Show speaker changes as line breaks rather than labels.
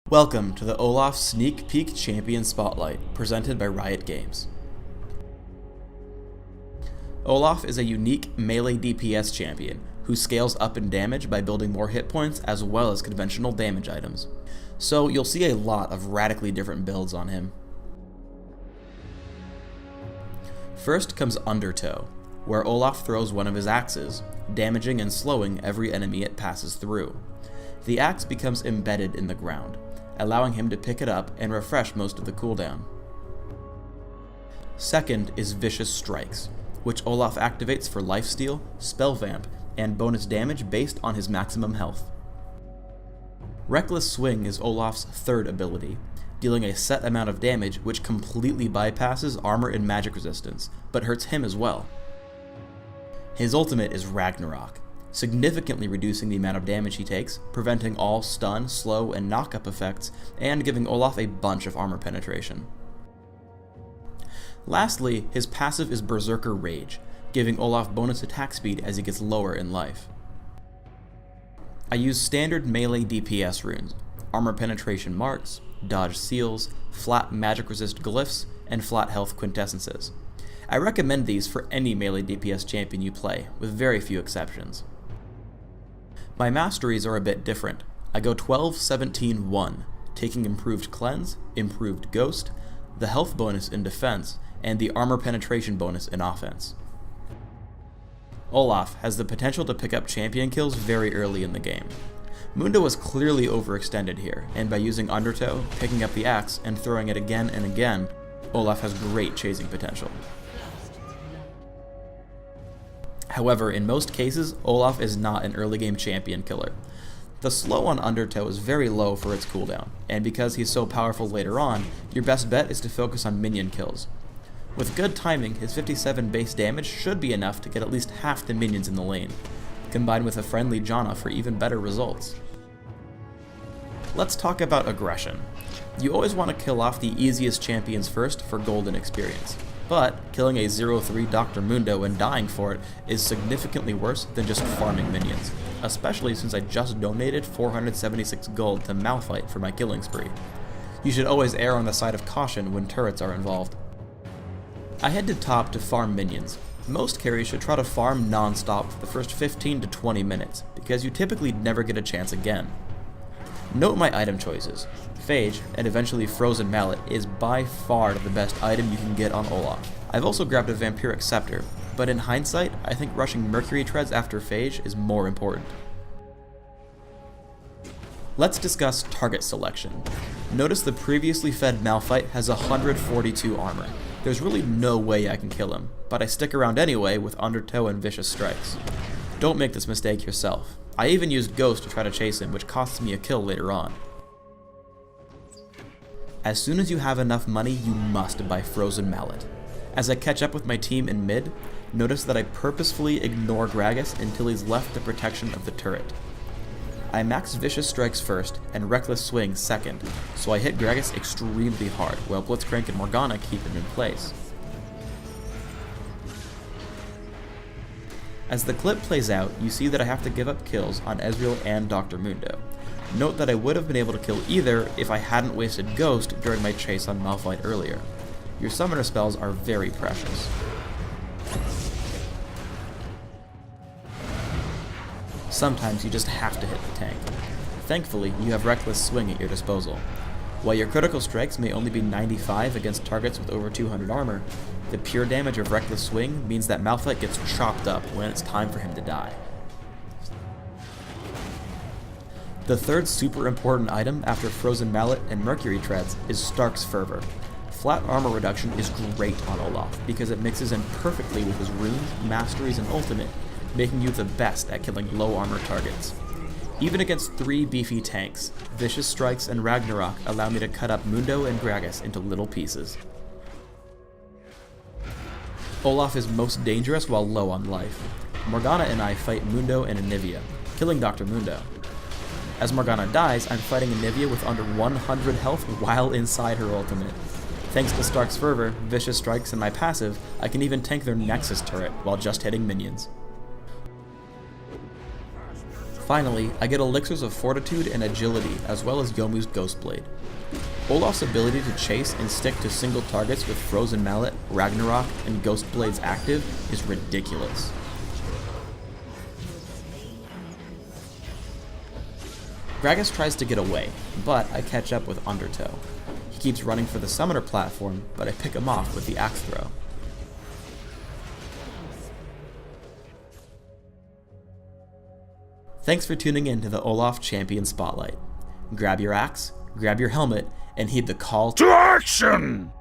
Welcome to the Olaf Sneak Peek Champion Spotlight, presented by Riot Games. Olaf is a unique melee DPS champion who scales up in damage by building more hit points as well as conventional damage items. So you'll see a lot of radically different builds on him. First comes Undertow, where Olaf throws one of his axes, damaging and slowing every enemy it passes through. The axe becomes embedded in the ground, allowing him to pick it up and refresh most of the cooldown. Second is Vicious Strikes, which Olaf activates for lifesteal, spell vamp, and bonus damage based on his maximum health. Reckless Swing is Olaf's third ability, dealing a set amount of damage which completely bypasses armor and magic resistance, but hurts him as well. His ultimate is Ragnarok, significantly reducing the amount of damage he takes, preventing all stun, slow, and knock-up effects, and giving Olaf a bunch of armor penetration. Lastly, his passive is Berserker Rage, giving Olaf bonus attack speed as he gets lower in life. I use standard melee DPS runes, armor penetration marks, dodge seals, flat magic resist glyphs, and flat health quintessences. I recommend these for any melee DPS champion you play, with very few exceptions. My masteries are a bit different. I go 12-17-1, taking improved cleanse, improved ghost, the health bonus in defense, and the armor penetration bonus in offense. Olaf has the potential to pick up champion kills very early in the game. Mundo was clearly overextended here, and by using Undertow, picking up the axe, and throwing it again and again, Olaf has great chasing potential. However, in most cases, Olaf is not an early game champion killer. The slow on Undertow is very low for its cooldown, and because he's so powerful later on, your best bet is to focus on minion kills. With good timing, his 57 base damage should be enough to get at least half the minions in the lane, combined with a friendly Janna for even better results. Let's talk about aggression. You always want to kill off the easiest champions first for golden experience. But killing a 0-3 Dr. Mundo and dying for it is significantly worse than just farming minions, especially since I just donated 476 gold to Malphite for my killing spree. You should always err on the side of caution when turrets are involved. I head to top to farm minions. Most carries should try to farm non-stop for the first 15 to 20 minutes, because you typically never get a chance again. Note my item choices. Phage, and eventually Frozen Mallet, is by far the best item you can get on Olaf. I've also grabbed a Vampiric Scepter, but in hindsight, I think rushing Mercury Treads after Phage is more important. Let's discuss target selection. Notice the previously fed Malphite has 142 armor. There's really no way I can kill him, but I stick around anyway with Undertow and Vicious Strikes. Don't make this mistake yourself. I even used Ghost to try to chase him, which costs me a kill later on. As soon as you have enough money, you must buy Frozen Mallet. As I catch up with my team in mid, notice that I purposefully ignore Gragas until he's left the protection of the turret. I max Vicious Strikes first and Reckless Swing second, so I hit Gragas extremely hard, while Blitzcrank and Morgana keep him in place. As the clip plays out, you see that I have to give up kills on Ezreal and Dr. Mundo. Note that I would have been able to kill either if I hadn't wasted Ghost during my chase on Malphite earlier. Your summoner spells are very precious. Sometimes you just have to hit the tank. Thankfully, you have Reckless Swing at your disposal. While your critical strikes may only be 95 against targets with over 200 armor, the pure damage of Reckless Swing means that Malphite gets chopped up when it's time for him to die. The third super important item after Frozen Mallet and Mercury Treads is Stark's Fervor. Flat armor reduction is great on Olaf because it mixes in perfectly with his runes, masteries, and ultimate, making you the best at killing low armor targets. Even against 3 beefy tanks, Vicious Strikes and Ragnarok allow me to cut up Mundo and Gragas into little pieces. Olaf is most dangerous while low on life. Morgana and I fight Mundo and Anivia, killing Dr. Mundo. As Morgana dies, I'm fighting Anivia with under 100 health while inside her ultimate. Thanks to Stark's Fervor, Vicious Strikes, and my passive, I can even tank their Nexus turret while just hitting minions. Finally, I get elixirs of fortitude and agility, as well as Yomu's Ghostblade. Olaf's ability to chase and stick to single targets with Frozen Mallet, Ragnarok, and Ghostblades active is ridiculous. Gragas tries to get away, but I catch up with Undertow. He keeps running for the summoner platform, but I pick him off with the axe throw. Thanks for tuning in to the Olaf Champion Spotlight. Grab your axe, grab your helmet, and heed the call to action!